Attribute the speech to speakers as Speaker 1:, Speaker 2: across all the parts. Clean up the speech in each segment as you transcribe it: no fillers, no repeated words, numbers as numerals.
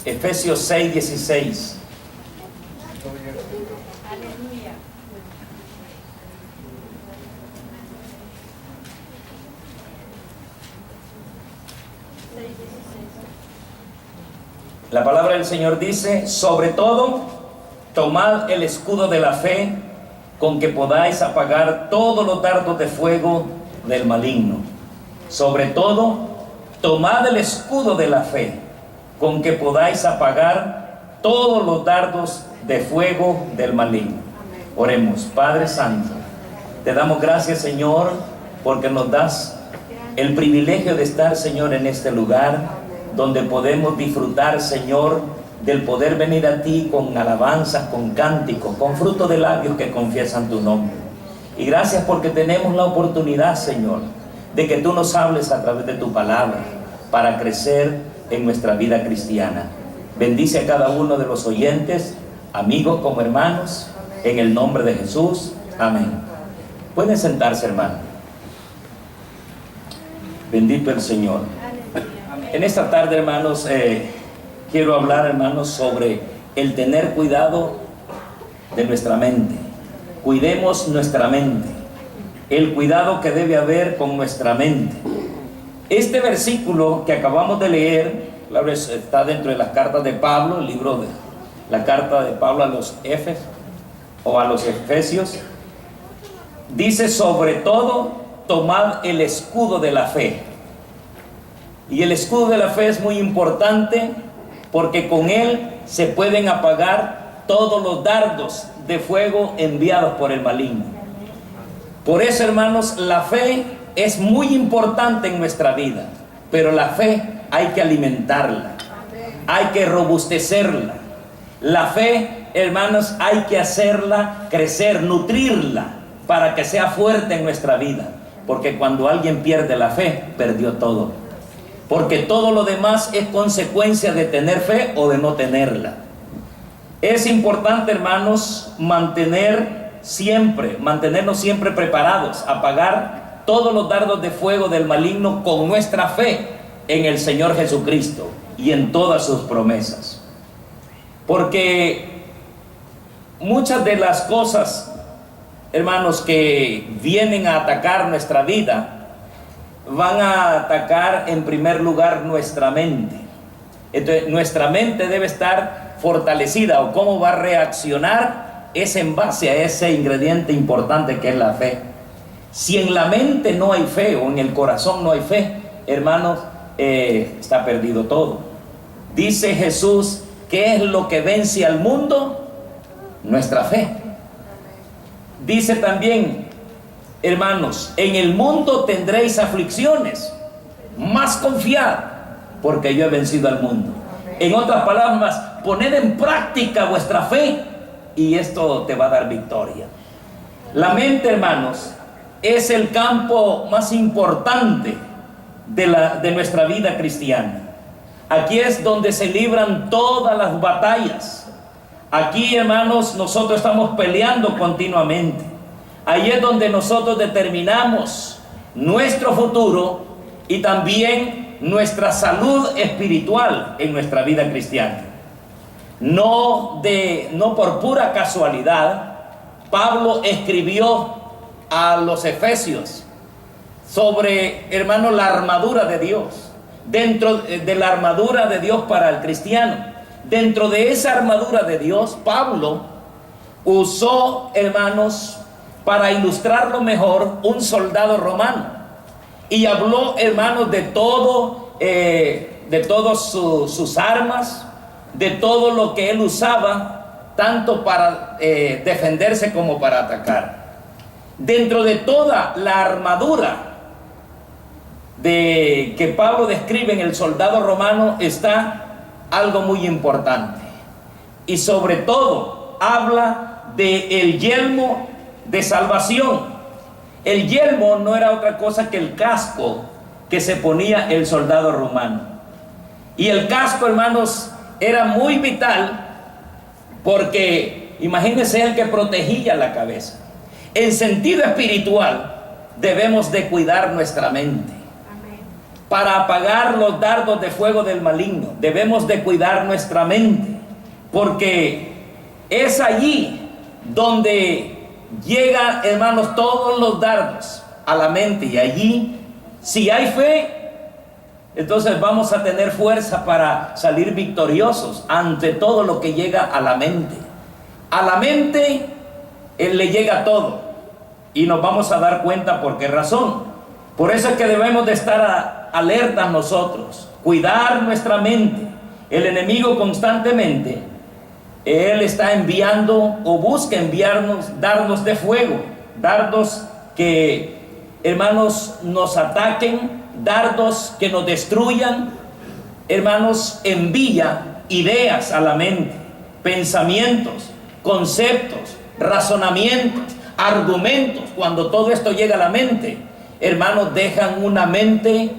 Speaker 1: Efesios 6:16.
Speaker 2: Aleluya.
Speaker 1: La palabra del Señor dice: sobre todo, tomad el escudo de la fe, con que podáis apagar todos los dardos de fuego del maligno. Sobre todo, tomad el escudo de la fe, con que podáis apagar todos los dardos de fuego del maligno. Oremos. Padre Santo, te damos gracias, Señor, porque nos das el privilegio de estar, Señor, en este lugar donde podemos disfrutar, Señor, del poder venir a ti con alabanzas, con cánticos, con fruto de labios que confiesan tu nombre. Y gracias porque tenemos la oportunidad, Señor, de que tú nos hables a través de tu palabra para crecer en nuestra vida cristiana. Bendice a cada uno de los oyentes, amigos como hermanos, en el nombre de Jesús. Amén. Pueden sentarse, hermano. Bendito el Señor. En esta tarde, hermanos, quiero hablar, hermanos, sobre el tener cuidado de nuestra mente. Cuidemos nuestra mente, el cuidado que debe haber con nuestra mente. Este versículo que acabamos de leer, está dentro de las cartas de Pablo, el libro de la carta de Pablo a los Efesios o a los Efesios. Dice: sobre todo, tomad el escudo de la fe. Y el escudo de la fe es muy importante porque con él se pueden apagar todos los dardos de fuego enviados por el maligno. Por eso, hermanos, la fe es muy importante en nuestra vida, pero la fe hay que alimentarla, hay que robustecerla. La fe, hermanos, hay que hacerla crecer, nutrirla para que sea fuerte en nuestra vida, porque cuando alguien pierde la fe, perdió todo. Porque todo lo demás es consecuencia de tener fe o de no tenerla. Es importante, hermanos, mantenernos siempre preparados a apagar todos los dardos de fuego del maligno con nuestra fe en el Señor Jesucristo y en todas sus promesas. Porque muchas de las cosas, hermanos, que vienen a atacar nuestra vida, van a atacar en primer lugar nuestra mente. Entonces, nuestra mente debe estar fortalecida, o cómo va a reaccionar es en base a ese ingrediente importante que es la fe. Si en la mente no hay fe o en el corazón no hay fe, hermanos, está perdido todo. Dice Jesús: ¿qué es lo que vence al mundo? Nuestra fe. Dice también, hermanos, en el mundo tendréis aflicciones, mas confiad, porque yo he vencido al mundo. En otras palabras, poned en práctica vuestra fe y esto te va a dar victoria. La mente, hermanos, es el campo más importante de nuestra vida cristiana. Aquí es donde se libran todas las batallas. Aquí, hermanos, nosotros estamos peleando continuamente. Ahí es donde nosotros determinamos nuestro futuro y también nuestra salud espiritual en nuestra vida cristiana. No por pura casualidad, Pablo escribió a los Efesios sobre, hermanos, la armadura de Dios. Dentro de la armadura de Dios para el cristiano, dentro de esa armadura de Dios, Pablo usó, hermanos, para ilustrarlo mejor, un soldado romano, y habló, hermanos, de todas sus armas, de todo lo que él usaba, tanto para defenderse como para atacar. Dentro de toda la armadura que Pablo describe en el soldado romano está algo muy importante, y sobre todo habla del yelmo de salvación. El yelmo no era otra cosa que el casco que se ponía el soldado romano, y el casco, hermanos, era muy vital porque imagínense, el que protegía la cabeza. En sentido espiritual debemos de cuidar nuestra mente. para apagar los dardos de fuego del maligno. Debemos de cuidar nuestra mente, porque es allí donde llegan, hermanos, todos los dardos a la mente, y allí, si hay fe, entonces vamos a tener fuerza para salir victoriosos ante todo lo que llega a la mente. A la mente le llega todo, y nos vamos a dar cuenta por qué razón. Por eso es que debemos de estar alertas nosotros, cuidar nuestra mente. El enemigo constantemente, él está enviando o busca enviarnos dardos de fuego, dardos que, hermanos, nos ataquen, dardos que nos destruyan. Hermanos, envía ideas a la mente, pensamientos, conceptos, razonamientos, argumentos. Cuando todo esto llega a la mente, hermanos, dejan una mente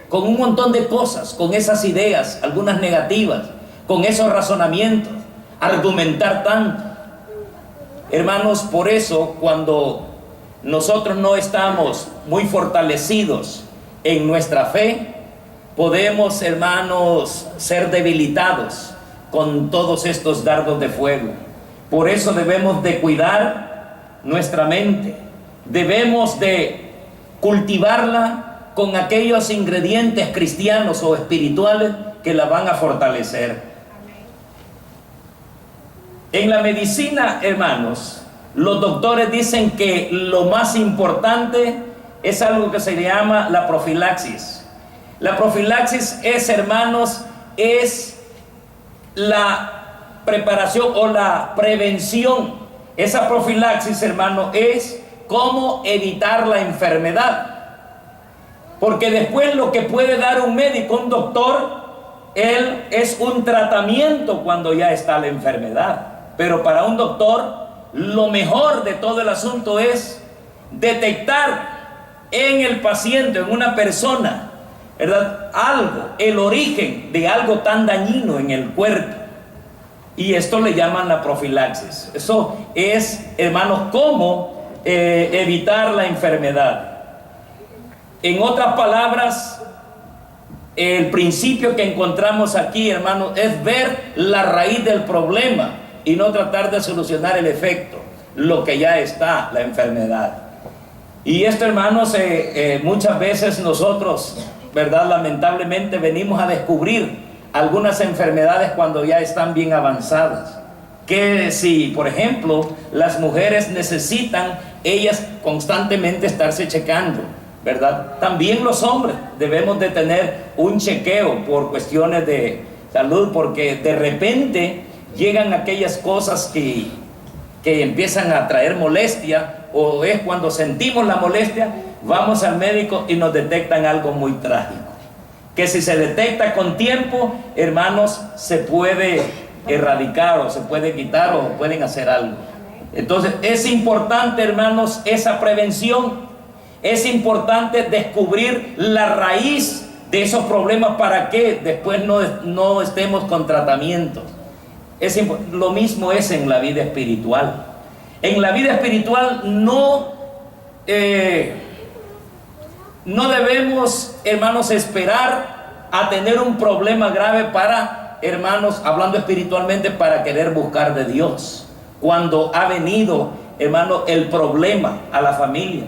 Speaker 1: con un montón de cosas, con esas ideas, algunas negativas, con esos razonamientos, argumentar tanto. Hermanos, por eso cuando nosotros no estamos muy fortalecidos en nuestra fe, podemos, hermanos, ser debilitados con todos estos dardos de fuego. Por eso debemos de cuidar nuestra mente, debemos de cultivarla con aquellos ingredientes cristianos o espirituales que la van a fortalecer. En la medicina, hermanos, los doctores dicen que lo más importante es algo que se llama la profilaxis. La profilaxis es, hermanos, es la preparación o la prevención. Esa profilaxis, hermano, es cómo evitar la enfermedad. Porque después lo que puede dar un médico, un doctor, él es un tratamiento cuando ya está la enfermedad. Pero para un doctor, lo mejor de todo el asunto es detectar en el paciente, en una persona, ¿verdad?, algo, el origen de algo tan dañino en el cuerpo. Y esto le llaman la profilaxis. Eso es, hermanos, cómo evitar la enfermedad. En otras palabras, el principio que encontramos aquí, hermanos, es ver la raíz del problema y no tratar de solucionar el efecto, lo que ya está, la enfermedad. Y esto, hermanos, muchas veces nosotros, ¿verdad?, lamentablemente venimos a descubrir algunas enfermedades cuando ya están bien avanzadas. Que si, por ejemplo, las mujeres necesitan ellas constantemente estarse checando, ¿verdad? También los hombres debemos de tener un chequeo por cuestiones de salud, porque de repente llegan aquellas cosas que empiezan a traer molestia, o es cuando sentimos la molestia, vamos al médico y nos detectan algo muy trágico, que si se detecta con tiempo, hermanos, se puede erradicar o se puede quitar o pueden hacer algo. Entonces es importante, hermanos, esa prevención. Es importante descubrir la raíz de esos problemas para que después no estemos con tratamientos. Lo mismo es en la vida espiritual. En la vida espiritual no debemos, hermanos, esperar a tener un problema grave para, hermanos, hablando espiritualmente, para querer buscar de Dios. Cuando ha venido, hermano, el problema a la familia,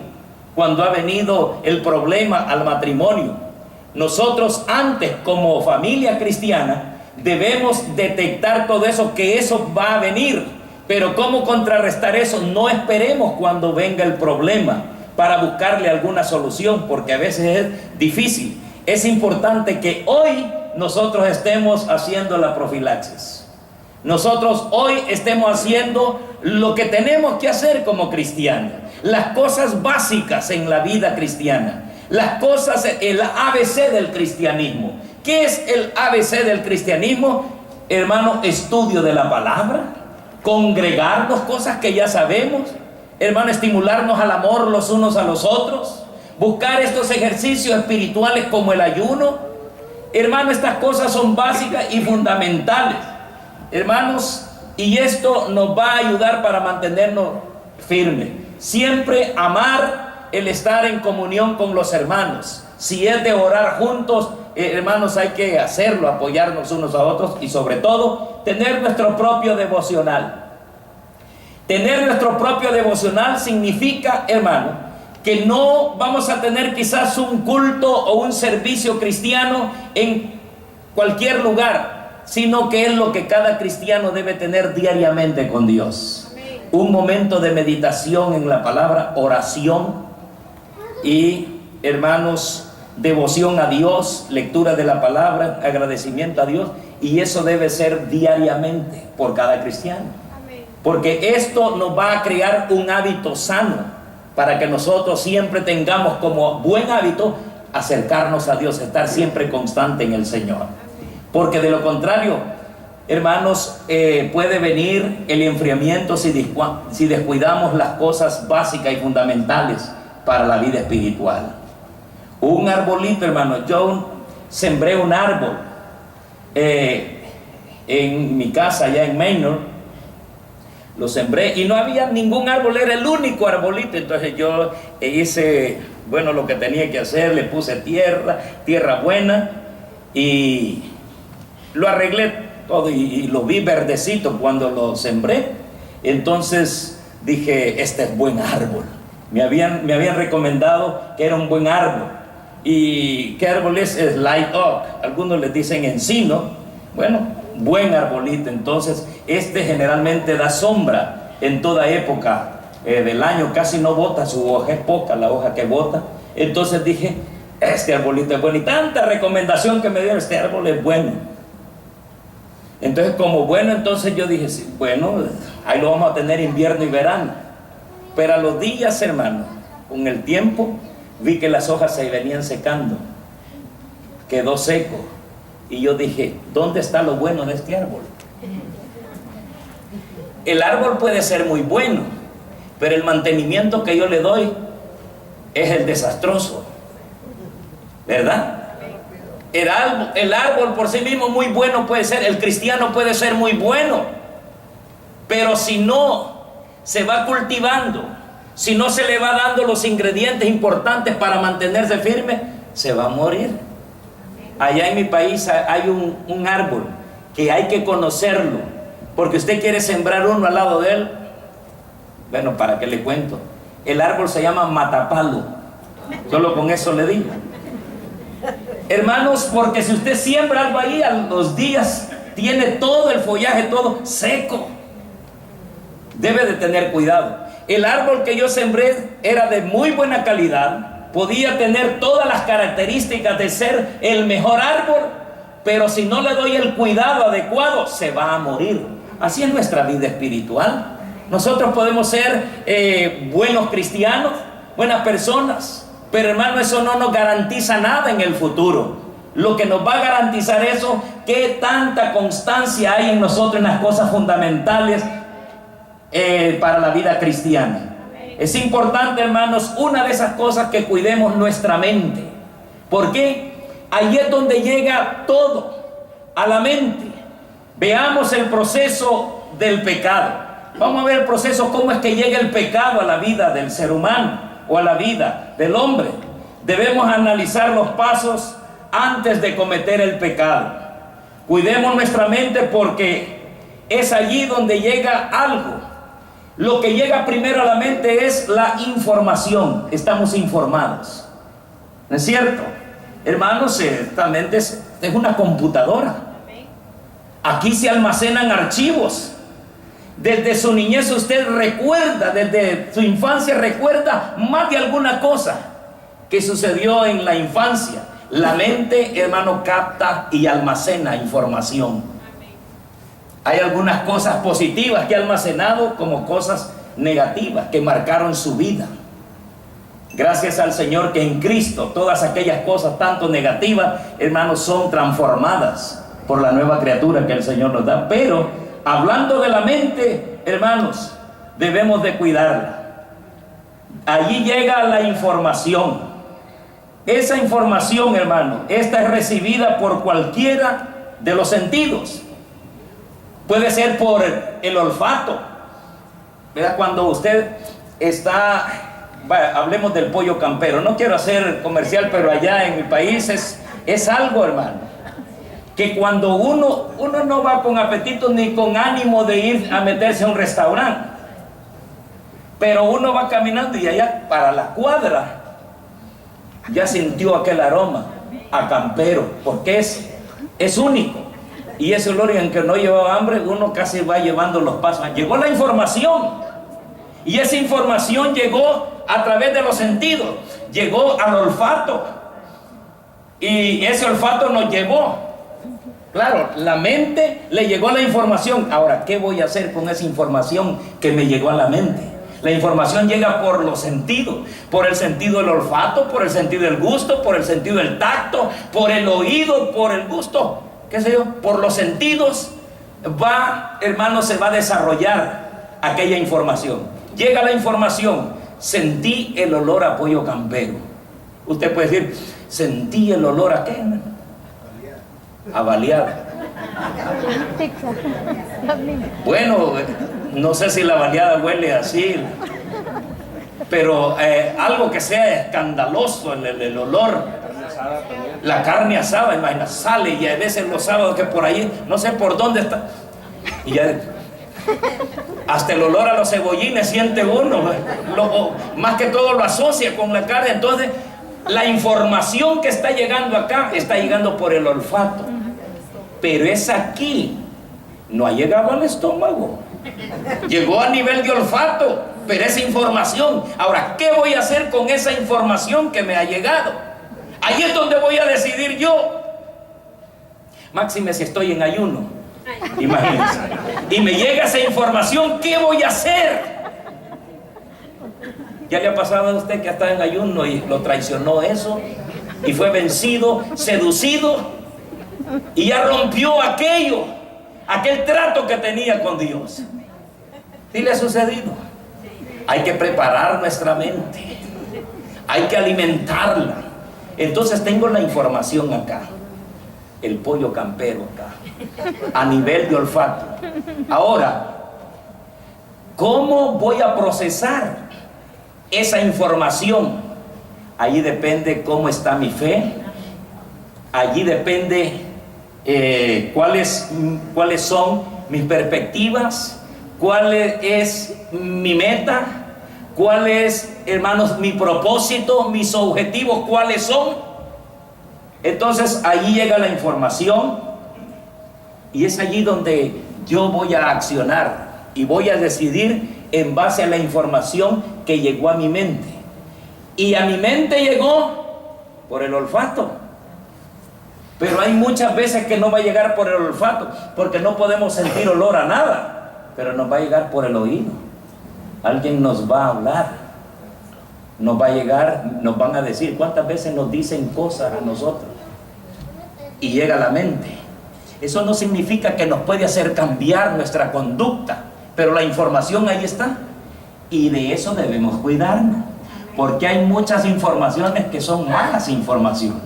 Speaker 1: cuando ha venido el problema al matrimonio, nosotros antes, como familia cristiana, debemos detectar todo eso, que eso va a venir. Pero ¿cómo contrarrestar eso? No esperemos cuando venga el problema para buscarle alguna solución, porque a veces es difícil. Es importante que hoy nosotros estemos haciendo la profilaxis. Nosotros hoy estemos haciendo lo que tenemos que hacer como cristianos. Las cosas básicas en la vida cristiana. Las cosas, el ABC del cristianismo. ¿Qué es el ABC del cristianismo? Hermano, estudio de la palabra, congregarnos, cosas que ya sabemos, hermano, estimularnos al amor los unos a los otros, buscar estos ejercicios espirituales como el ayuno. Hermano, estas cosas son básicas y fundamentales, hermanos, y esto nos va a ayudar para mantenernos firmes. Siempre amar el estar en comunión con los hermanos. Si es de orar juntos, hermanos, hay que hacerlo, apoyarnos unos a otros y sobre todo tener nuestro propio devocional. Tener nuestro propio devocional significa, hermano, que no vamos a tener quizás un culto o un servicio cristiano en cualquier lugar, sino que es lo que cada cristiano debe tener diariamente con Dios. Un momento de meditación en la palabra, oración y, hermanos, devoción a Dios, lectura de la palabra, agradecimiento a Dios, y eso debe ser diariamente por cada cristiano, porque esto nos va a crear un hábito sano para que nosotros siempre tengamos como buen hábito acercarnos a Dios, estar siempre constante en el Señor, porque de lo contrario, hermanos, puede venir el enfriamiento si descuidamos las cosas básicas y fundamentales para la vida espiritual. Un arbolito, hermano, yo sembré un árbol en mi casa allá en Manor, lo sembré y no había ningún árbol, era el único arbolito. Entonces yo hice, bueno, lo que tenía que hacer, le puse tierra buena y lo arreglé todo y lo vi verdecito cuando lo sembré. Entonces dije, este es buen árbol. Me habían recomendado que era un buen árbol. ¿Y qué árbol es? Es light oak. Algunos le dicen encino. Bueno, buen arbolito. Entonces este generalmente da sombra en toda época del año. Casi no bota su hoja, es poca la hoja que bota. Entonces dije, este arbolito es bueno. Y tanta recomendación que me dieron, este árbol es bueno. Entonces como bueno, entonces yo dije, sí, bueno, ahí lo vamos a tener invierno y verano. Pero a los días, hermano, con el tiempo vi que las hojas se venían secando, quedó seco, y yo dije, ¿dónde está lo bueno de este árbol? El árbol puede ser muy bueno, pero el mantenimiento que yo le doy es el desastroso, ¿verdad? El árbol por sí mismo muy bueno puede ser, el cristiano puede ser muy bueno, pero si no se va cultivando, si no se le va dando los ingredientes importantes para mantenerse firme, se va a morir. Allá en mi país hay un árbol que hay que conocerlo, porque usted quiere sembrar uno al lado de él. Bueno, ¿para qué le cuento? El árbol se llama matapalo, solo con eso le digo. Hermanos, porque si usted siembra algo ahí, a los días tiene todo el follaje, todo seco. Debe de tener cuidado. El árbol que yo sembré era de muy buena calidad, podía tener todas las características de ser el mejor árbol, pero si no le doy el cuidado adecuado, se va a morir. Así es nuestra vida espiritual. Nosotros podemos ser buenos cristianos, buenas personas, pero hermano, eso no nos garantiza nada en el futuro. Lo que nos va a garantizar eso, qué tanta constancia hay en nosotros en las cosas fundamentales para la vida cristiana. Es importante, hermanos, una de esas cosas, que cuidemos nuestra mente. ¿Por qué? Ahí es donde llega todo, a la mente. Veamos el proceso del pecado. Vamos a ver el proceso, cómo es que llega el pecado a la vida del ser humano o a la vida del hombre. Debemos analizar los pasos antes de cometer el pecado. Cuidemos nuestra mente, porque es allí donde llega algo. Lo que llega primero a la mente es la información. Estamos informados, ¿no es cierto? Hermanos, esta mente es una computadora. Aquí se almacenan archivos. Desde su niñez usted recuerda, desde su infancia recuerda más de alguna cosa que sucedió en la infancia. La mente, hermano, capta y almacena información. Hay algunas cosas positivas que ha almacenado, como cosas negativas que marcaron su vida. Gracias al Señor que en Cristo todas aquellas cosas, tanto negativas, hermanos, son transformadas por la nueva criatura que el Señor nos da. Pero hablando de la mente, hermanos, debemos de cuidarla. Allí llega la información. Esa información, hermano, esta es recibida por cualquiera de los sentidos. Puede ser por el olfato, ¿verdad? Cuando usted está vaya, hablemos del pollo campero. No quiero hacer comercial, pero allá en mi país es algo, hermano, que cuando uno no va con apetito ni con ánimo de ir a meterse a un restaurante, pero uno va caminando y allá para la cuadra ya sintió aquel aroma a campero, porque es único. Y ese olor, en que no llevaba hambre, uno casi va llevando los pasos. Llegó la información, y esa información llegó a través de los sentidos, llegó al olfato, y ese olfato nos llevó. Claro, la mente le llegó la información. Ahora, ¿qué voy a hacer con esa información que me llegó a la mente? La información llega por los sentidos, por el sentido del olfato, por el sentido del gusto, por el sentido del tacto, por el oído, por el gusto, qué sé yo, por los sentidos va, hermano, se va a desarrollar aquella información. Llega la información, sentí el olor a pollo campero. Usted puede decir, sentí el olor a qué, a baleada. Bueno, no sé si la baleada huele así, pero algo que sea escandaloso, el olor. La carne asada, imagina, sale, y a veces los sábados que por ahí, no sé por dónde está, y ya hasta el olor a los cebollines siente uno, más que todo lo asocia con la carne. Entonces la información que está llegando acá está llegando por el olfato, pero es aquí, no ha llegado al estómago, llegó a nivel de olfato, pero esa información. Ahora, ¿qué voy a hacer con esa información que me ha llegado? Ahí es donde voy a decidir yo. Máxime si estoy en ayuno, imagínense, y me llega esa información, ¿qué voy a hacer? ¿Ya le ha pasado a usted que está en ayuno y lo traicionó eso, y fue vencido, seducido, y ya rompió aquel trato que tenía con Dios? ¿Sí le ha sucedido? Hay que preparar nuestra mente, hay que alimentarla. Entonces tengo la información acá, el pollo campero acá, a nivel de olfato. Ahora, ¿cómo voy a procesar esa información? Allí depende cómo está mi fe, allí depende cuáles son mis perspectivas, cuál es mi meta, cuál es, hermanos, mi propósito, mis objetivos, cuáles son. Entonces allí llega la información, y es allí donde yo voy a accionar y voy a decidir en base a la información que llegó a mi mente. Y a mi mente llegó por el olfato, pero hay muchas veces que no va a llegar por el olfato, porque no podemos sentir olor a nada, pero nos va a llegar por el oído. Alguien nos va a hablar, nos va a llegar, nos van a decir. ¿Cuántas veces nos dicen cosas a nosotros? Y llega a la mente. Eso no significa que nos puede hacer cambiar nuestra conducta, pero la información ahí está, y de eso debemos cuidarnos, porque hay muchas informaciones que son malas informaciones.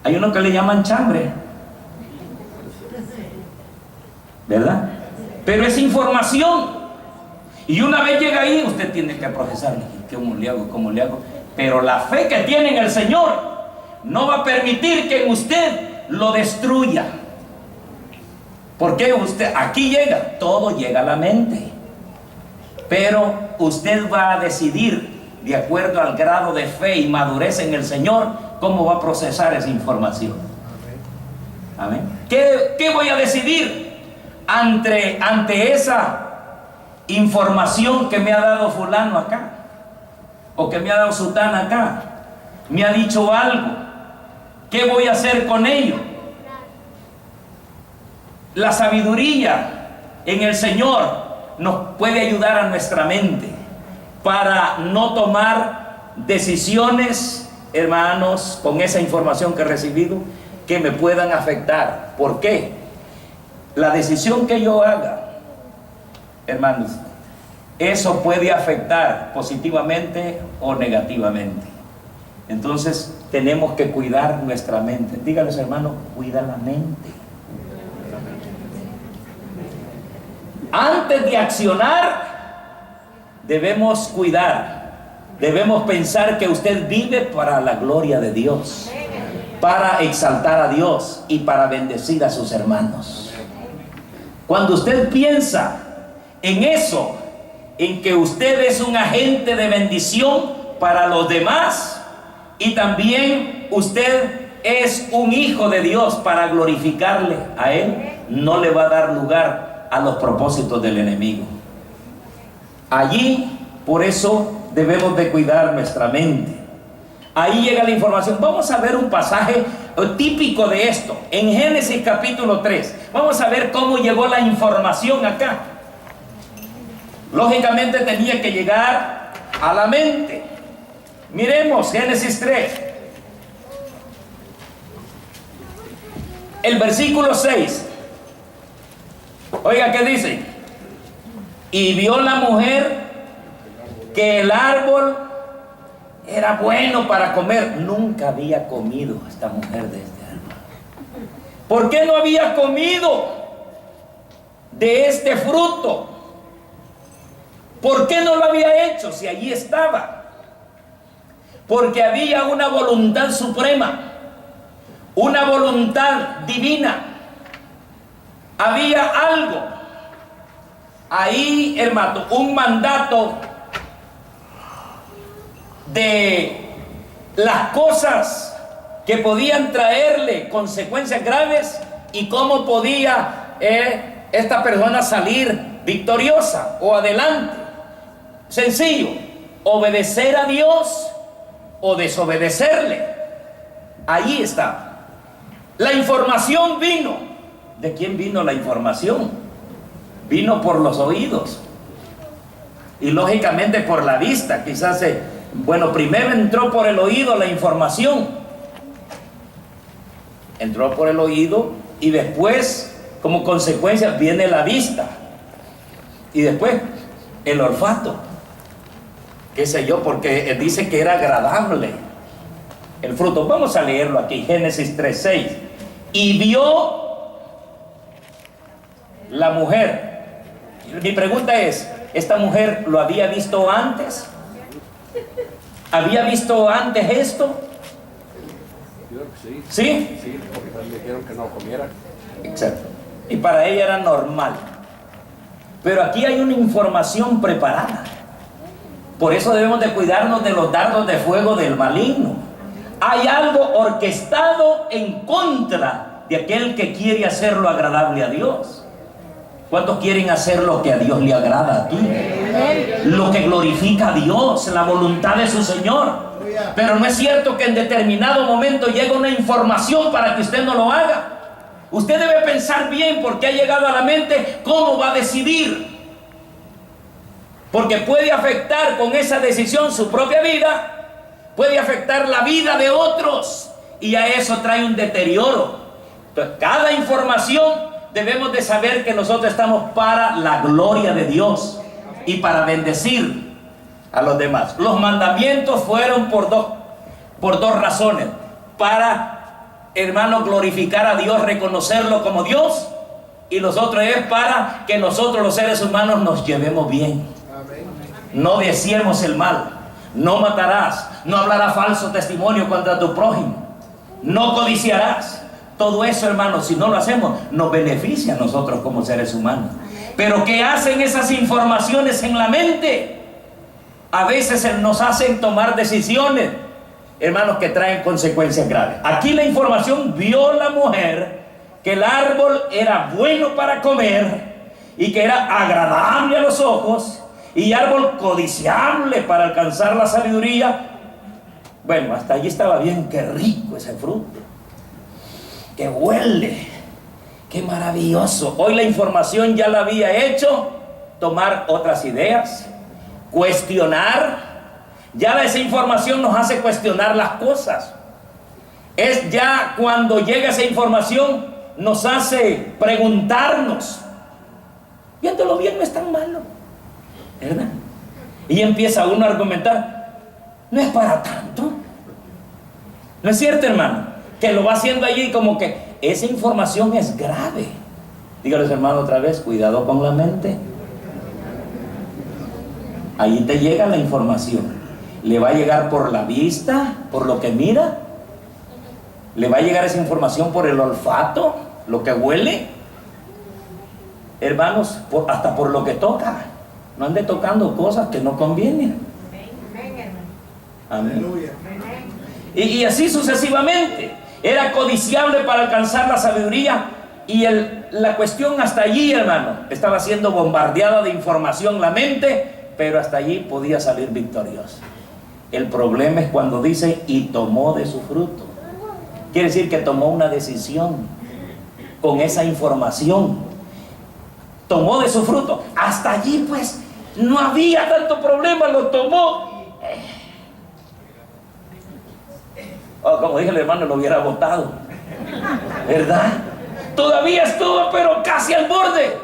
Speaker 1: Hay uno que le llaman chambre, ¿verdad? Pero es información. Y una vez llega ahí, usted tiene que procesar. ¿Cómo le hago? ¿Cómo le hago? Pero la fe que tiene en el Señor no va a permitir que en usted lo destruya. Porque usted, aquí llega, todo llega a la mente. Pero usted va a decidir, de acuerdo al grado de fe y madurez en el Señor, cómo va a procesar esa información. Amén. ¿Qué voy a decidir ante esa información que me ha dado fulano acá, o que me ha dado sutana acá? Me ha dicho algo, ¿qué voy a hacer con ello? La sabiduría en el Señor nos puede ayudar a nuestra mente para no tomar decisiones, hermanos, con esa información que he recibido, que me puedan afectar. ¿Por qué? La decisión que yo haga, hermanos, eso puede afectar positivamente o negativamente. Entonces tenemos que cuidar nuestra mente. Díganles, hermano, cuida la mente. Antes de accionar, debemos cuidar debemos pensar que usted vive para la gloria de Dios, para exaltar a Dios y para bendecir a sus hermanos. Cuando usted piensa en eso, en que usted es un agente de bendición para los demás y también usted es un hijo de Dios para glorificarle a Él, no le va a dar lugar a los propósitos del enemigo. Allí, por eso debemos de cuidar nuestra mente. Ahí llega la información. Vamos a ver un pasaje típico de esto en Génesis capítulo 3. Vamos a ver cómo llegó la información acá. Lógicamente tenía que llegar a la mente. Miremos Génesis 3, el versículo 6. Oiga, ¿qué dice? Y vio la mujer que el árbol era bueno para comer. Nunca había comido esta mujer de este árbol. ¿Por qué no había comido de este fruto? ¿Por qué no lo había hecho si allí estaba? Porque había una voluntad suprema, una voluntad divina. Había algo ahí, hermano, un mandato de las cosas que podían traerle consecuencias graves y cómo podía esta persona salir victoriosa o adelante. Sencillo, obedecer a Dios o desobedecerle. Ahí está. La información vino. ¿De quién vino la información? Vino por los oídos y lógicamente por la vista. Quizás primero entró por el oído la información, entró por el oído y después como consecuencia viene la vista y después el olfato, qué sé yo, porque dice que era agradable el fruto. Vamos a leerlo aquí, Génesis 3:6. Y vio la mujer. Mi pregunta es, ¿esta mujer lo había visto antes? ¿Había visto antes esto?
Speaker 2: Creo que sí.
Speaker 1: ¿Sí?
Speaker 2: Sí, porque le dijeron que no comiera.
Speaker 1: Exacto. Y para ella era normal. Pero aquí hay una información preparada. Por eso debemos de cuidarnos de los dardos de fuego del maligno. Hay algo orquestado en contra de aquel que quiere hacerlo agradable a Dios. ¿Cuántos quieren hacer lo que a Dios le agrada aquí? Lo que glorifica a Dios, la voluntad de su Señor. Pero no es cierto que en determinado momento llega una información para que usted no lo haga. Usted debe pensar bien porque ha llegado a la mente cómo va a decidir. Porque puede afectar con esa decisión su propia vida, puede afectar la vida de otros y a eso trae un deterioro. Entonces, cada información debemos de saber que nosotros estamos para la gloria de Dios y para bendecir a los demás. Los mandamientos fueron por dos razones. Para, hermano, glorificar a Dios, reconocerlo como Dios, y los otros es para que nosotros los seres humanos nos llevemos bien. No deseemos el mal, no matarás, no hablarás falso testimonio contra tu prójimo, no codiciarás. Todo eso, hermanos, si no lo hacemos, nos beneficia a nosotros como seres humanos. Pero ¿qué hacen esas informaciones en la mente? A veces nos hacen tomar decisiones, hermanos, que traen consecuencias graves. Aquí la información vio la mujer que el árbol era bueno para comer y que era agradable a los ojos y árbol codiciable para alcanzar la sabiduría. Bueno, hasta allí estaba bien, qué rico ese fruto, que huele, qué maravilloso. Hoy la información ya la había hecho tomar otras ideas, cuestionar. Ya esa información nos hace cuestionar las cosas. Es ya cuando llega esa información nos hace preguntarnos, viéndolo bien, no es tan malo, ¿verdad? Y empieza uno a argumentar, no es para tanto. ¿No es cierto, hermano? Que lo va haciendo allí como que esa información es grave. Dígales, hermano, otra vez, cuidado con la mente. Ahí te llega la información. ¿Le va a llegar por la vista, por lo que mira? ¿Le va a llegar esa información por el olfato, lo que huele? Hermanos, hasta por lo que toca. No ande tocando cosas que no convienen. Amén. Y así sucesivamente. Era codiciable para alcanzar la sabiduría. Y la cuestión hasta allí, hermano, estaba siendo bombardeada de información la mente, pero hasta allí podía salir victorioso. El problema es cuando dice, y tomó de su fruto. Quiere decir que tomó una decisión con esa información. Tomó de su fruto. Hasta allí pues no había tanto problema, lo tomó. Como dije el hermano, lo hubiera votado, ¿verdad? Todavía estuvo, pero casi al borde.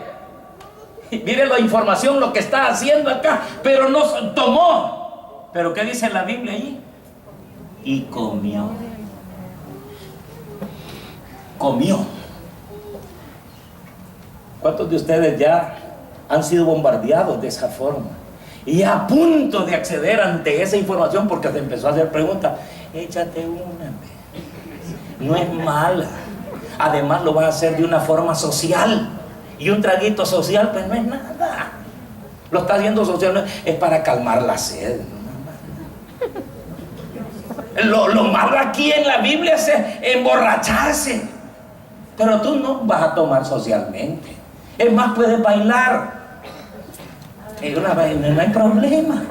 Speaker 1: Mire la información, lo que está haciendo acá, pero no tomó. Pero ¿qué dice la Biblia allí? Y comió. Comió. ¿Cuántos de ustedes ya han sido bombardeados de esa forma? Y a punto de acceder ante esa información porque se empezó a hacer preguntas. Échate una, no es mala. Además lo vas a hacer de una forma social. Y un traguito social pues no es nada. Lo está haciendo social, es para calmar la sed. Lo malo aquí en la Biblia es emborracharse. Pero tú no vas a tomar socialmente. Es más, puedes bailar. No hay problema.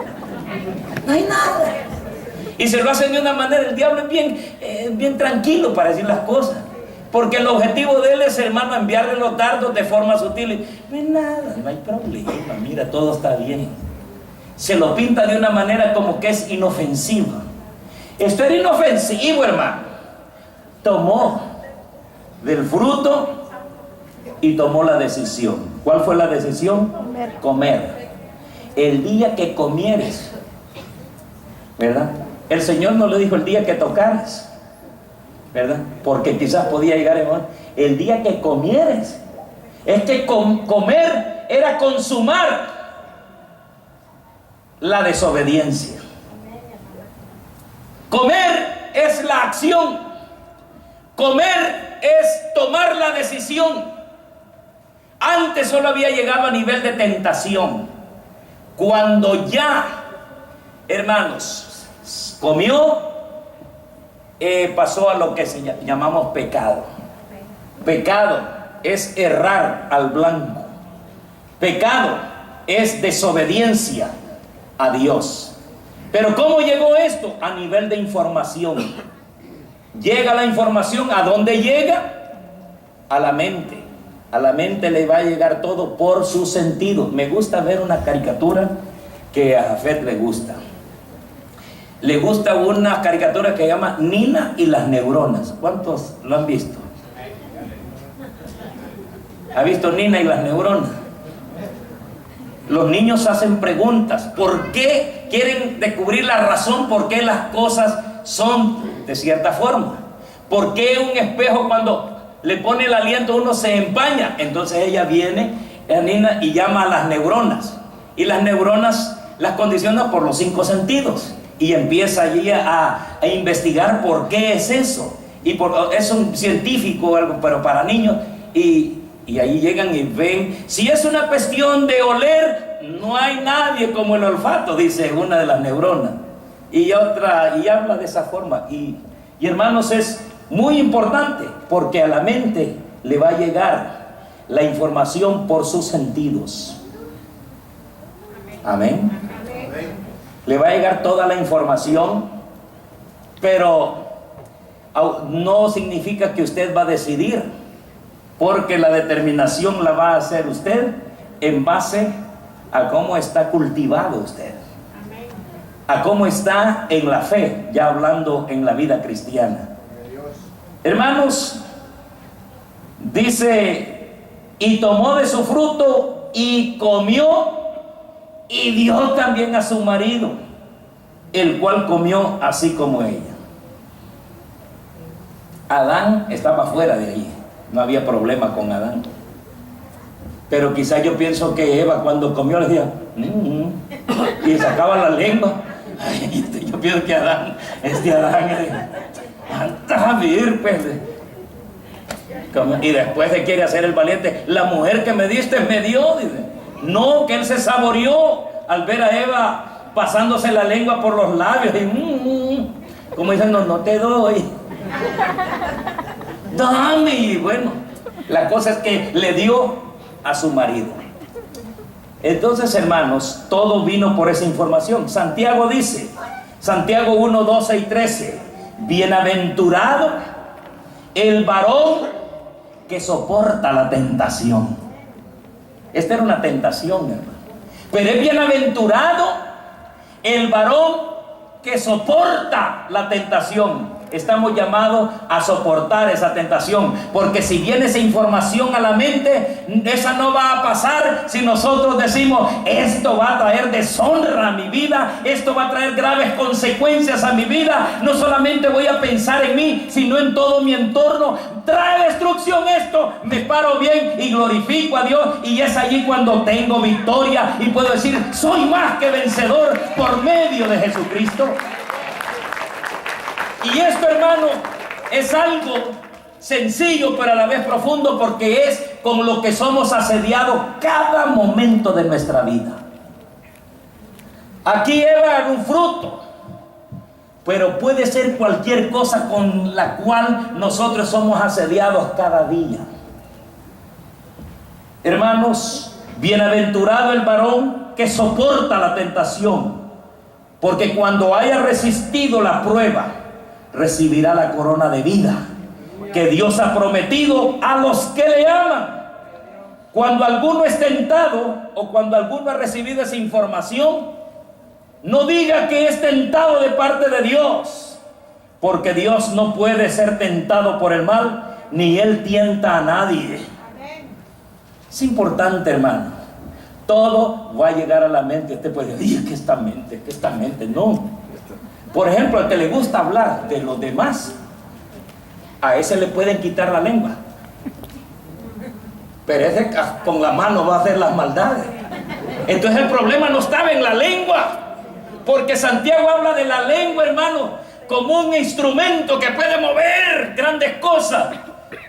Speaker 1: No hay nada. Y se lo hacen de una manera, el diablo es bien tranquilo para decir las cosas. Porque el objetivo de él es, hermano, enviarle los dardos de forma sutil. No hay nada, no hay problema, mira, todo está bien. Se lo pinta de una manera como que es inofensiva. Esto era inofensivo, hermano. Tomó del fruto y tomó la decisión. ¿Cuál fue la decisión? Comer. El día que comieres, ¿verdad? El Señor no le dijo el día que tocares, ¿verdad? Porque quizás podía llegar el día que comieres. Es que comer era consumar la desobediencia. Comer es la acción. Comer es tomar la decisión. Antes solo había llegado a nivel de tentación. Cuando ya, hermanos, comió, pasó a lo que llamamos pecado. Pecado es errar al blanco. Pecado es desobediencia a Dios. Pero ¿cómo llegó esto? A nivel de información. Llega la información, ¿a dónde llega? A la mente. A la mente le va a llegar todo por sus sentidos. Me gusta ver una caricatura que a Jafet le gusta. Le gusta una caricatura que se llama Nina y las neuronas. ¿Cuántos lo han visto? ¿Ha visto Nina y las neuronas? Los niños hacen preguntas. ¿Por qué? Quieren descubrir la razón por qué las cosas son de cierta forma. ¿Por qué un espejo cuando le pone el aliento uno se empaña? Entonces ella viene, Nina, y llama a las neuronas. Y las neuronas las condiciona por los 5 sentidos. Y empieza allí a investigar por qué es eso. Es un científico, algo, pero para niños. Y ahí llegan y ven. Si es una cuestión de oler, no hay nadie como el olfato, dice una de las neuronas. Y otra, y habla de esa forma. Y hermanos, es muy importante porque a la mente le va a llegar la información por sus sentidos. Amén. Le va a llegar toda la información, pero no significa que usted va a decidir, porque la determinación la va a hacer usted en base a cómo está cultivado usted, a cómo está en la fe, ya hablando en la vida cristiana. Hermanos, dice, y tomó de su fruto y comió, y dio también a su marido, el cual comió así como ella. Adán estaba fuera de ahí, no había problema con Adán. Pero quizás yo pienso que Eva cuando comió le decía, y sacaba la lengua, Ay, yo pienso que Adán, anda a ver, pues. Y después se quiere hacer el valiente. La mujer que me diste me dio, dice. No, que él se saboreó al ver a Eva pasándose la lengua por los labios y como dicen, no te doy. Dame. Y bueno, la cosa es que le dio a su marido. Entonces, hermanos, todo vino por esa información. Santiago dice, Santiago 1, 12 y 13, bienaventurado el varón que soporta la tentación. Esta era una tentación, hermano. Pero es bienaventurado el varón que soporta la tentación. Estamos llamados a soportar esa tentación, porque si viene esa información a la mente, esa no va a pasar si nosotros decimos, esto va a traer deshonra a mi vida, esto va a traer graves consecuencias a mi vida. No solamente voy a pensar en mí, sino en todo mi entorno. Trae destrucción esto, me paro bien y glorifico a Dios, y es allí cuando tengo victoria y puedo decir, soy más que vencedor por medio de Jesucristo. Y esto, hermano, es algo sencillo pero a la vez profundo, porque es con lo que somos asediados cada momento de nuestra vida. Aquí Eva era un fruto, pero puede ser cualquier cosa con la cual nosotros somos asediados cada día. Hermanos, bienaventurado el varón que soporta la tentación, porque cuando haya resistido la prueba, recibirá la corona de vida que Dios ha prometido a los que le aman. Cuando alguno es tentado, o cuando alguno ha recibido esa información, no diga que es tentado de parte de Dios, porque Dios no puede ser tentado por el mal, ni Él tienta a nadie. Es importante, hermano. Todo va a llegar a la mente. Usted puede decir, ¿qué es esta mente? No. Por ejemplo, al que le gusta hablar de los demás, a ese le pueden quitar la lengua, pero ese con la mano va a hacer las maldades. Entonces el problema no estaba en la lengua, porque Santiago habla de la lengua, hermano, como un instrumento que puede mover grandes cosas.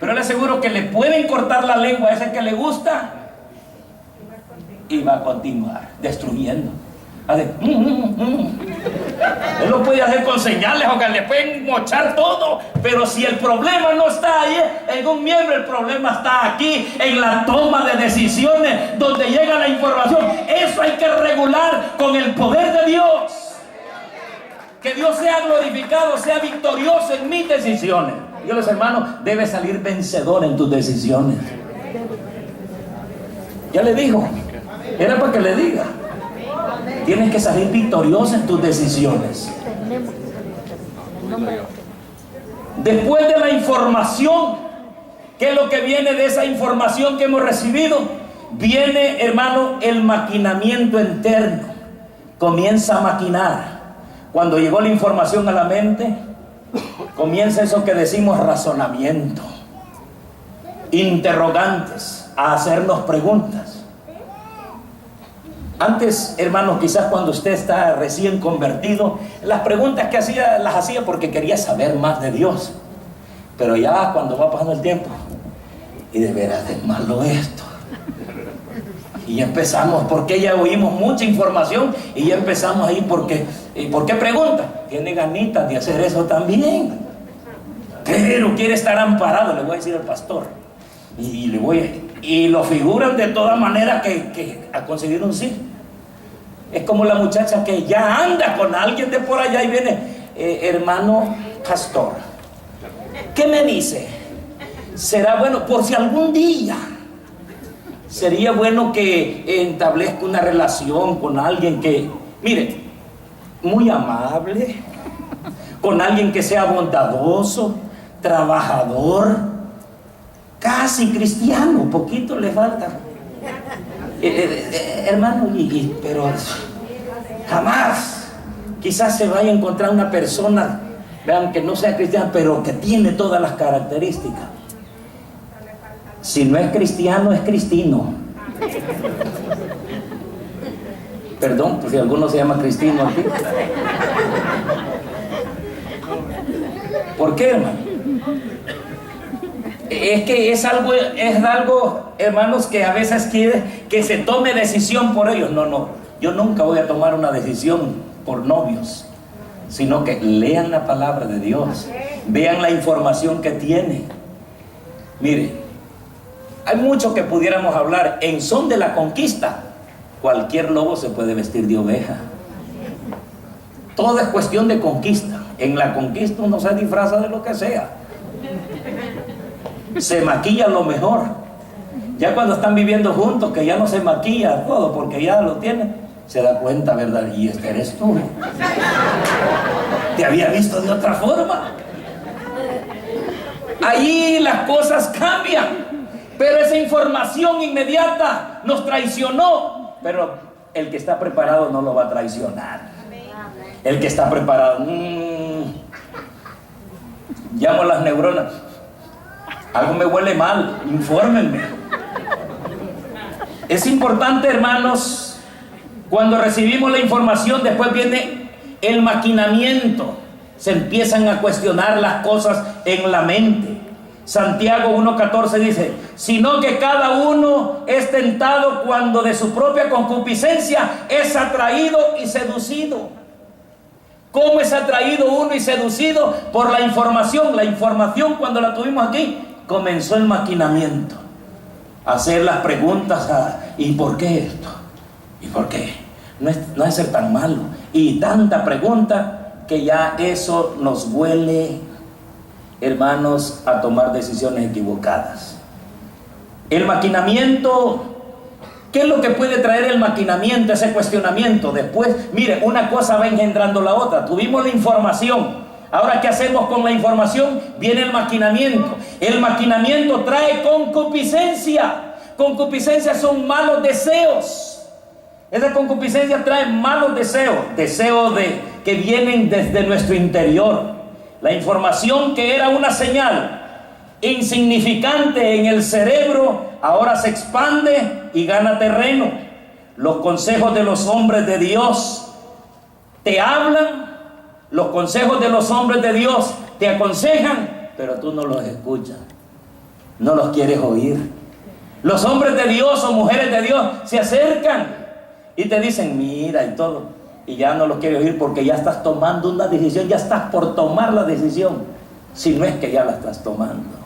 Speaker 1: Pero le aseguro que le pueden cortar la lengua a ese que le gusta y va a continuar destruyendo. Él lo puede hacer con señales o que le pueden mochar todo, pero si el problema no está ahí en un miembro, el problema está aquí en la toma de decisiones, donde llega la información. Eso hay que regular con el poder de Dios. Que Dios sea glorificado, sea victorioso en mis decisiones. Yo les, hermanos, debes salir vencedor en tus decisiones. Ya le dijo, era para que le diga. Tienes que salir victorioso en tus decisiones. Después de la información, ¿qué es lo que viene de esa información que hemos recibido? Viene, hermano, el maquinamiento interno. Comienza a maquinar. Cuando llegó la información a la mente, comienza eso que decimos razonamiento, interrogantes, a hacernos preguntas. Antes, hermanos, quizás cuando usted está recién convertido, las preguntas que hacía, las hacía porque quería saber más de Dios. Pero ya cuando va pasando el tiempo, y de veras es malo esto. Y ya empezamos, porque ya oímos mucha información, y ya empezamos ahí porque, ¿por qué pregunta? Tiene ganitas de hacer eso también. Pero quiere estar amparado, le voy a decir al pastor. Y lo figuran de toda manera que a conseguir un sí. Es como la muchacha que ya anda con alguien de por allá y viene, hermano pastor, ¿qué me dice? Será bueno, por si algún día sería bueno que establezca una relación con alguien que, mire, muy amable, con alguien que sea bondadoso, trabajador, casi cristiano, poquito le falta. Hermano, pero jamás quizás se vaya a encontrar una persona, vean, que no sea cristiana, pero que tiene todas las características. Si no es cristiano, es cristino. Perdón, pues si alguno se llama Cristino aquí. ¿Por qué, hermano? Es que es algo, hermanos, que a veces quiere que se tome decisión por ellos. No, yo nunca voy a tomar una decisión por novios, sino que lean la palabra de Dios, vean la información que tiene. Mire, hay mucho que pudiéramos hablar. En son de la conquista, cualquier lobo se puede vestir de oveja. Todo es cuestión de conquista. En la conquista uno se disfraza de lo que sea, se maquilla lo mejor. Ya cuando están viviendo juntos, que ya no se maquilla todo porque ya lo tiene, se da cuenta, ¿verdad? Y este eres tú. Te había visto de otra forma. Ahí las cosas cambian. Pero esa información inmediata nos traicionó. Pero el que está preparado no lo va a traicionar. El que está preparado, llamo a las neuronas. Algo me huele mal, infórmenme. Es importante, hermanos, cuando recibimos la información, después viene el maquinamiento. Se empiezan a cuestionar las cosas en la mente. Santiago 1:14 dice: sino que cada uno es tentado cuando de su propia concupiscencia es atraído y seducido. ¿Cómo es atraído uno y seducido? Por la información. La información, cuando la tuvimos aquí, comenzó el maquinamiento. Hacer las preguntas, ¿y por qué esto? ¿Y por qué? No es ser tan malo. Y tanta pregunta que ya eso nos huele, hermanos, a tomar decisiones equivocadas. El maquinamiento, ¿qué es lo que puede traer el maquinamiento, ese cuestionamiento? Después, mire, una cosa va engendrando la otra. Tuvimos la información. Ahora, ¿qué hacemos con la información? Viene el maquinamiento. El maquinamiento trae concupiscencia. Concupiscencia son malos deseos. Esa concupiscencia trae malos deseos. Deseos que vienen desde nuestro interior. La información que era una señal insignificante en el cerebro, ahora se expande y gana terreno. Los consejos de los hombres de Dios te hablan. Los consejos de los hombres de Dios te aconsejan, pero tú no los escuchas, no los quieres oír. Los hombres de Dios o mujeres de Dios se acercan y te dicen, mira y todo, y ya no los quieres oír porque ya estás tomando una decisión, ya estás por tomar la decisión, si no es que ya la estás tomando.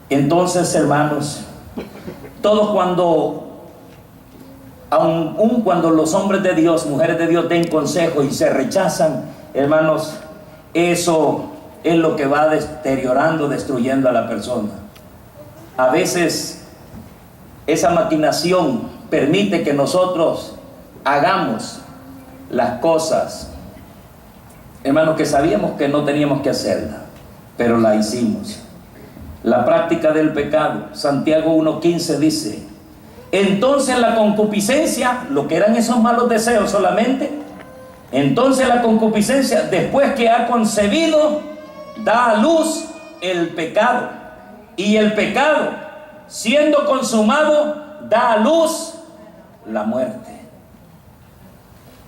Speaker 1: Entonces, hermanos, todos aun cuando los hombres de Dios, mujeres de Dios den consejo y se rechazan, hermanos, eso es lo que va deteriorando, destruyendo a la persona. A veces esa maquinación permite que nosotros hagamos las cosas, hermanos, que sabíamos que no teníamos que hacerla, pero la hicimos. La práctica del pecado, Santiago 1:15 dice: entonces la concupiscencia, lo que eran esos malos deseos solamente, entonces la concupiscencia, después que ha concebido, da a luz el pecado. Y el pecado, siendo consumado, da a luz la muerte.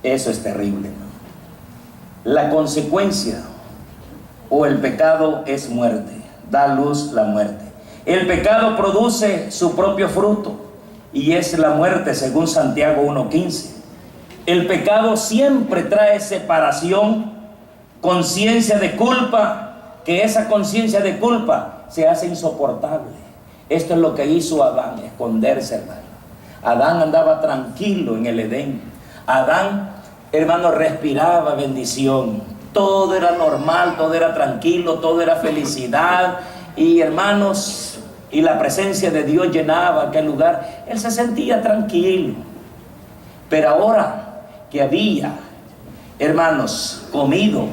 Speaker 1: Eso es terrible, ¿no? La consecuencia o el pecado es muerte, da a luz la muerte. El pecado produce su propio fruto, y es la muerte, según Santiago 1:15. El pecado siempre trae separación, conciencia de culpa, que esa conciencia de culpa se hace insoportable. Esto es lo que hizo Adán, esconderse, hermano. Adán andaba tranquilo en el Edén. Adán, hermano, respiraba bendición. Todo era normal, todo era tranquilo, todo era felicidad. Y hermanos, y la presencia de Dios llenaba aquel lugar. Él se sentía tranquilo. Pero ahora que había, hermanos, comido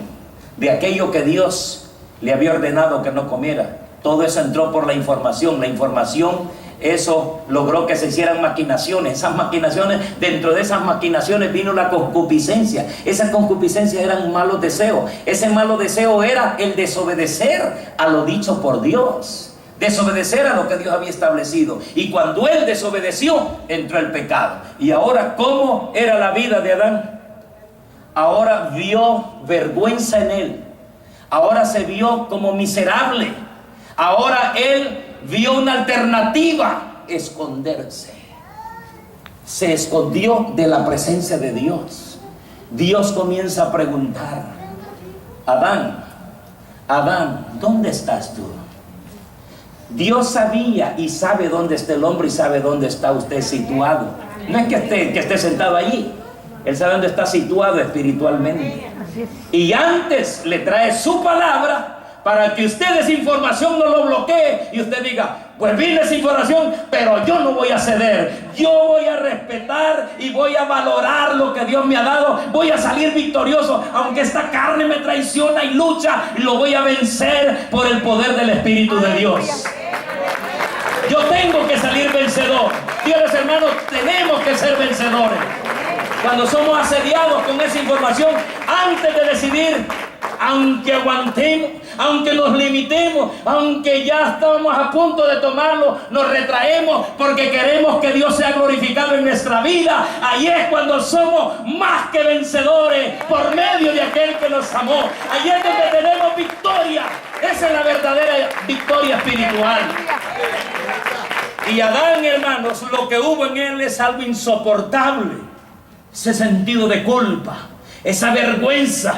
Speaker 1: de aquello que Dios le había ordenado que no comiera, todo eso entró por la información. La información, eso logró que se hicieran maquinaciones. Esas maquinaciones, dentro de esas maquinaciones vino la concupiscencia. Esas concupiscencias eran malos deseos. Ese malo deseo era el desobedecer a lo dicho por Dios. desobedecer a lo que Dios había establecido. Y cuando él desobedeció, entró el pecado. Y ahora, ¿cómo era la vida de Adán? Ahora vio vergüenza en él. Ahora se vio como miserable. Ahora él vio una alternativa: esconderse. Se escondió de la presencia de Dios. Dios comienza a preguntar: Adán, Adán, ¿dónde estás tú? Dios sabía y sabe dónde está el hombre y sabe dónde está usted situado. No es que esté sentado allí. Él sabe dónde está situado espiritualmente. Y antes le trae su palabra para que usted esa información no lo bloquee y usted diga: pues vine esa información, pero yo no voy a ceder. Yo voy a respetar y voy a valorar lo que Dios me ha dado. Voy a salir victorioso, aunque esta carne me traiciona y lucha, y lo voy a vencer por el poder del Espíritu de Dios. Yo tengo que salir vencedor. Dios, hermanos, tenemos que ser vencedores. Cuando somos asediados con esa información, antes de decidir, aunque aguantemos, aunque nos limitemos, aunque ya estamos a punto de tomarlo, nos retraemos porque queremos que Dios sea glorificado en nuestra vida. Ahí es cuando somos más que vencedores por medio de aquel que nos amó. Ahí es donde tenemos victoria. Esa es la verdadera victoria espiritual. Y Adán, hermanos, lo que hubo en él es algo insoportable. Ese sentido de culpa, esa vergüenza,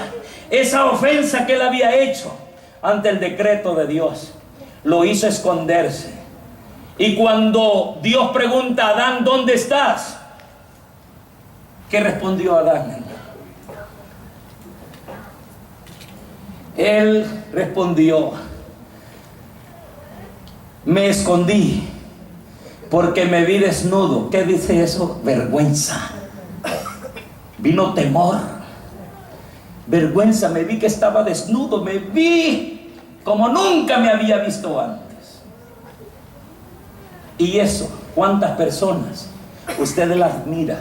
Speaker 1: esa ofensa que él había hecho ante el decreto de Dios, lo hizo esconderse. Y cuando Dios pregunta a Adán: ¿dónde estás? ¿Qué respondió Adán? Él respondió: me escondí porque me vi desnudo. ¿Qué dice eso? Vergüenza. Vino temor, vergüenza. Me vi que estaba desnudo, me vi como nunca me había visto antes. Y eso, ¿cuántas personas usted las mira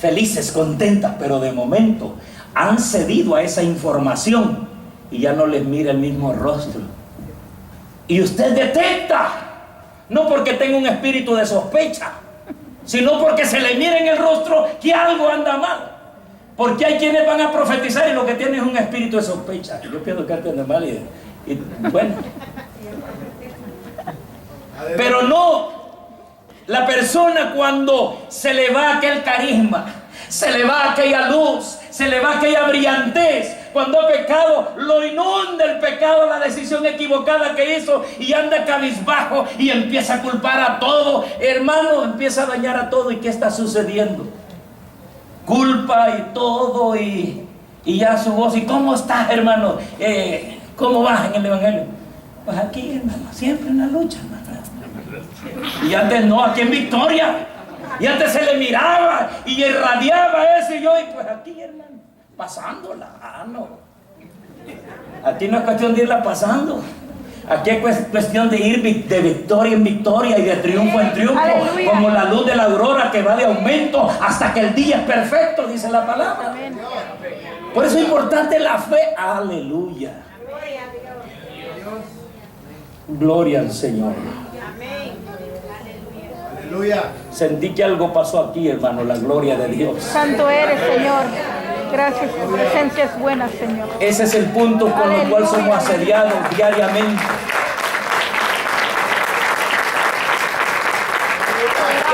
Speaker 1: felices, contentas, pero de momento han cedido a esa información y ya no les mira el mismo rostro? Y usted detecta, no porque tenga un espíritu de sospecha, sino porque se le mira en el rostro que algo anda mal. Porque hay quienes van a profetizar y lo que tienen es un espíritu de sospecha. Yo pienso que anda mal y bueno. Pero no, la persona cuando se le va aquel carisma, se le va aquella luz, se le va aquella brillantez, cuando ha pecado, lo inunda el pecado, la decisión equivocada que hizo, y anda cabizbajo y empieza a culpar a todo. Hermano, empieza a dañar a todo. ¿Y qué está sucediendo? Culpa y todo, y ya su voz. ¿Y cómo estás, hermano? ¿Cómo vas en el evangelio? Pues aquí, hermano, siempre en la lucha, hermano. Y antes no, aquí en victoria. Y antes se le miraba y irradiaba eso, y yo, y pues aquí, hermano, pasándola. No. Aquí no es cuestión de irla pasando. Aquí es cuestión de ir de victoria en victoria y de triunfo en triunfo. ¡Aleluya! Como la luz de la aurora que va de aumento hasta que el día es perfecto, dice la palabra. Amén. Por eso es importante la fe. Aleluya. Gloria al Señor.
Speaker 3: Aleluya.
Speaker 1: Sentí que algo pasó aquí, hermano, la gloria de Dios.
Speaker 4: Santo eres, Señor. Gracias, tu presencia es buena, Señor.
Speaker 1: Ese es el punto con el cual somos asediados diariamente.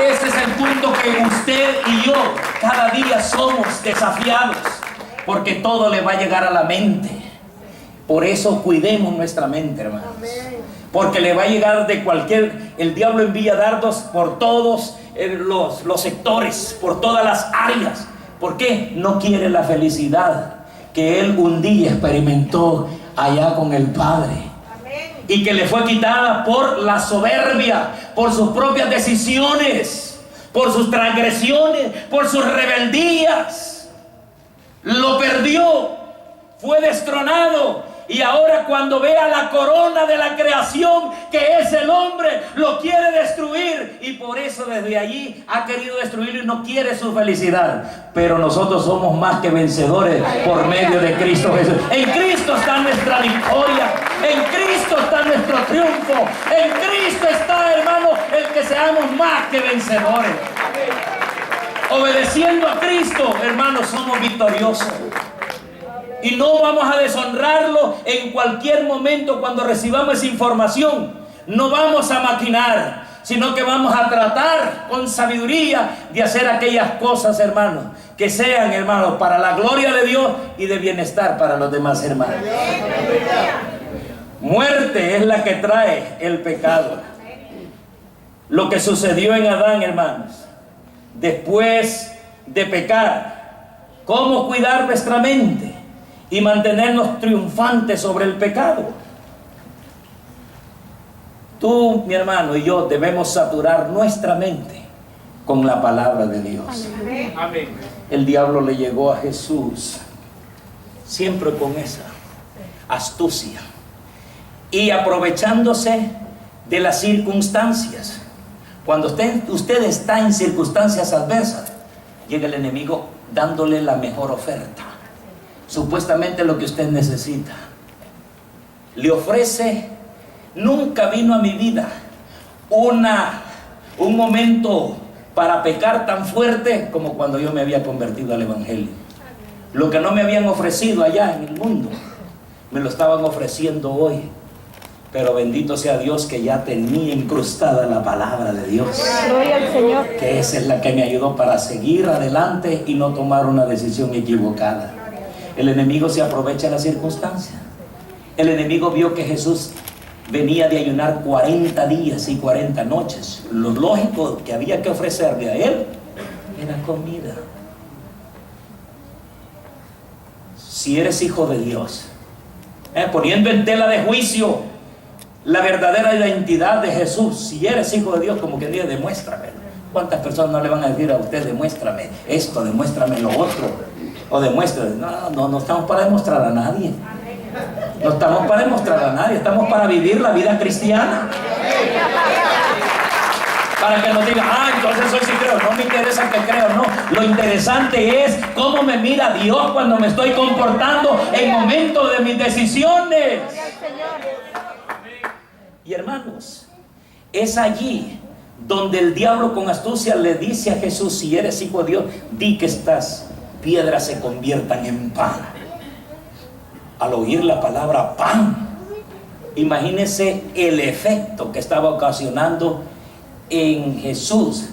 Speaker 1: Ese es el punto que usted y yo cada día somos desafiados, porque todo le va a llegar a la mente. Por eso cuidemos nuestra mente, hermanos. Porque le va a llegar de cualquier... El diablo envía dardos por todos los sectores, por todas las áreas. ¿Por qué? No quiere la felicidad que él un día experimentó allá con el Padre. Y que le fue quitada por la soberbia, por sus propias decisiones, por sus transgresiones, por sus rebeldías. Lo perdió, fue destronado. Y ahora cuando vea la corona de la creación, que es el hombre, lo quiere destruir. Y por eso desde allí ha querido destruirlo y no quiere su felicidad. Pero nosotros somos más que vencedores por medio de Cristo Jesús. En Cristo está nuestra victoria. En Cristo está nuestro triunfo. En Cristo está, hermano, el que seamos más que vencedores. Obedeciendo a Cristo, hermanos, somos victoriosos. Y no vamos a deshonrarlo en cualquier momento cuando recibamos esa información. No vamos a maquinar, sino que vamos a tratar con sabiduría de hacer aquellas cosas, hermanos, que sean, hermanos, para la gloria de Dios y de bienestar para los demás hermanos. Muerte es la que trae el pecado. Lo que sucedió en Adán, hermanos, después de pecar, cómo cuidar nuestra mente y mantenernos triunfantes sobre el pecado. Tú, mi hermano, y yo debemos saturar nuestra mente con la palabra de Dios.
Speaker 2: Amén.
Speaker 1: El diablo le llegó a Jesús siempre con esa astucia y aprovechándose de las circunstancias. Cuando usted está en circunstancias adversas, llega el enemigo dándole la mejor oferta, supuestamente lo que usted necesita. Le ofrece. Nunca vino a mi vida un momento para pecar tan fuerte como cuando yo me había convertido al Evangelio. Lo que no me habían ofrecido allá en el mundo, me lo estaban ofreciendo hoy. Pero bendito sea Dios que ya tenía incrustada la palabra de Dios.
Speaker 4: Gloria al Señor.
Speaker 1: Que esa es la que me ayudó para seguir adelante y no tomar una decisión equivocada. El enemigo se aprovecha de las circunstancias. El enemigo vio que Jesús venía de ayunar 40 días y 40 noches. Lo lógico que había que ofrecerle a él era comida. Si eres hijo de Dios, poniendo en tela de juicio la verdadera identidad de Jesús, si eres hijo de Dios, como que diga, demuéstrame. ¿Cuántas personas no le van a decir a usted, demuéstrame esto, demuéstrame lo otro? O demuéstrame. No estamos para demostrar a nadie. No estamos para demostrar a nadie, estamos para vivir la vida cristiana. Para que nos digan, entonces hoy sí creo. No me interesa que creo, no. Lo interesante es cómo me mira Dios cuando me estoy comportando en momentos de mis decisiones. Y hermanos, es allí donde el diablo con astucia le dice a Jesús, si eres hijo de Dios, di que estas piedras se conviertan en pan. Al oír la palabra pan, imagínese el efecto que estaba ocasionando en Jesús,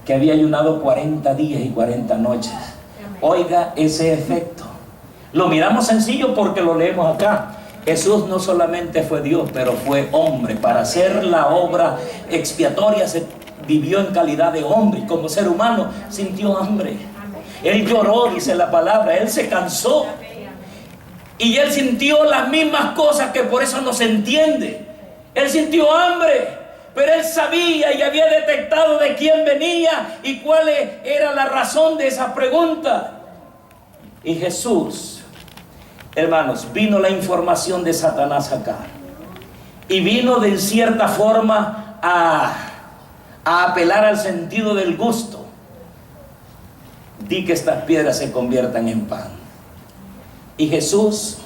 Speaker 1: que había ayunado 40 días y 40 noches. Oiga ese efecto. Lo miramos sencillo porque lo leemos acá. Jesús no solamente fue Dios, pero fue hombre. Para hacer la obra expiatoria se vivió en calidad de hombre, y como ser humano sintió hambre. Él lloró, dice la palabra, él se cansó. Y él sintió las mismas cosas, que por eso no se entiende. Él sintió hambre, pero él sabía y había detectado de quién venía y cuál era la razón de esa pregunta. Y Jesús, hermanos, vino la información de Satanás acá. Y vino de cierta forma a apelar al sentido del gusto. Di que estas piedras se conviertan en pan. Y Jesús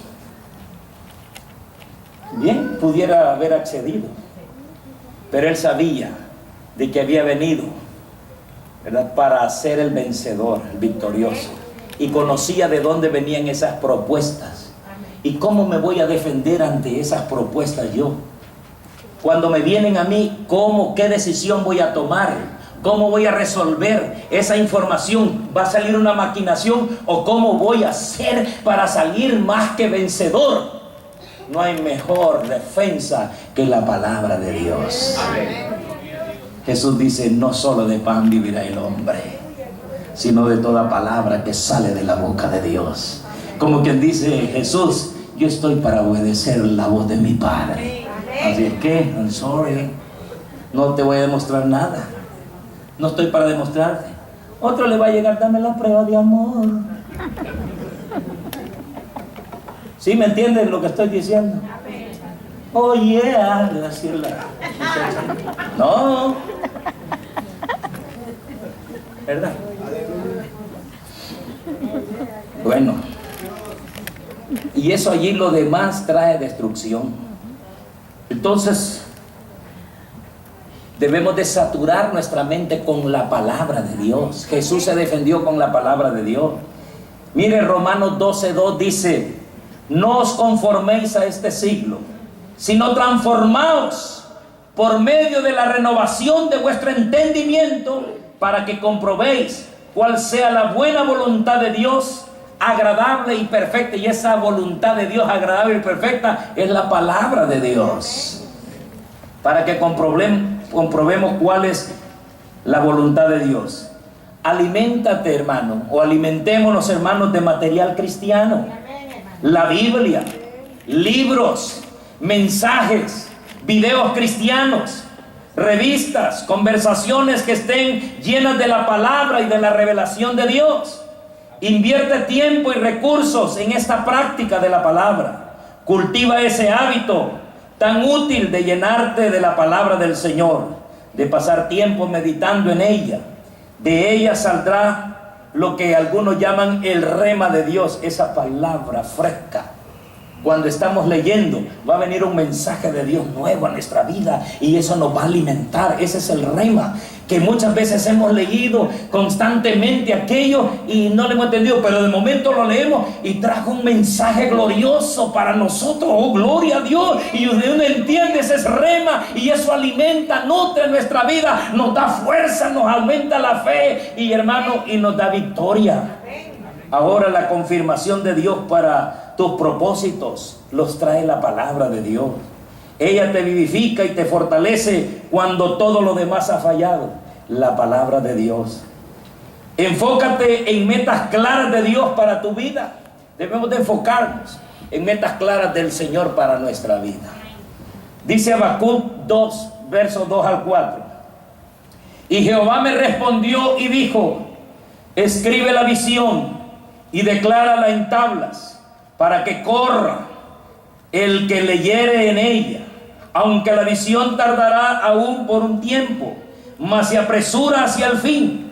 Speaker 1: bien pudiera haber accedido, pero él sabía de que había venido, ¿verdad?, para ser el vencedor, el victorioso, y conocía de dónde venían esas propuestas y cómo me voy a defender ante esas propuestas yo. Cuando me vienen a mí, ¿qué decisión voy a tomar? ¿Cómo voy a resolver esa información? ¿Va a salir una maquinación o cómo voy a hacer para salir más que vencedor? No hay mejor defensa que la palabra de Dios. Amén. Jesús dice, no solo de pan vivirá el hombre, sino de toda palabra que sale de la boca de Dios. Como quien dice Jesús, yo estoy para obedecer la voz de mi Padre. Así es que, I'm sorry, no te voy a demostrar nada. No estoy para demostrarte. Otro le va a llegar, dame la prueba de amor. ¿Sí me entienden lo que estoy diciendo? Oh yeah, decirle. No. ¿Verdad? Bueno. Y eso allí lo demás trae destrucción. Entonces, debemos de saturar nuestra mente con la palabra de Dios. Jesús se defendió con la palabra de Dios. Mire, Romanos 12:2 dice: no os conforméis a este siglo, sino transformaos por medio de la renovación de vuestro entendimiento, para que comprobéis cuál sea la buena voluntad de Dios, agradable y perfecta. Y esa voluntad de Dios agradable y perfecta es la palabra de Dios, para que comprobemos cuál es la voluntad de Dios. Aliméntate, hermano, o alimentémonos, hermanos, de material cristiano. La Biblia, libros, mensajes, videos cristianos, revistas, conversaciones que estén llenas de la palabra y de la revelación de Dios. Invierte tiempo y recursos en esta práctica de la palabra. Cultiva ese hábito tan útil de llenarte de la palabra del Señor, de pasar tiempo meditando en ella. De ella saldrá lo que algunos llaman el rema de Dios, esa palabra fresca. Cuando estamos leyendo, va a venir un mensaje de Dios nuevo a nuestra vida, y eso nos va a alimentar. Ese es el rema, que muchas veces hemos leído constantemente aquello y no lo hemos entendido, pero de momento lo leemos y trajo un mensaje glorioso para nosotros. ¡Oh, gloria a Dios! Y uno entiende ese rema, y eso alimenta, nutre nuestra vida, nos da fuerza, nos aumenta la fe, y hermano, y nos da victoria. Ahora la confirmación de Dios para tus propósitos los trae la palabra de Dios. Ella te vivifica y te fortalece cuando todo lo demás ha fallado. La palabra de Dios. Enfócate en metas claras de Dios para tu vida. Debemos de enfocarnos en metas claras del Señor para nuestra vida. Dice Habacuc 2, versos 2 al 4. Y Jehová me respondió y dijo: escribe la visión y declárala en tablas, para que corra el que leyere en ella. Aunque la visión tardará aún por un tiempo, mas se apresura hacia el fin,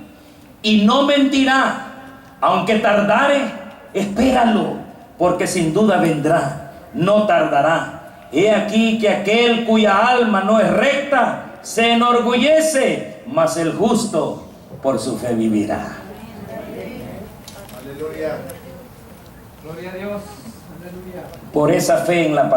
Speaker 1: y no mentirá. Aunque tardare, espéralo, porque sin duda vendrá, no tardará. He aquí que aquel cuya alma no es recta se enorgullece, mas el justo por su fe vivirá.
Speaker 3: Aleluya. Gloria a Dios. Aleluya.
Speaker 1: Por esa fe en la palabra.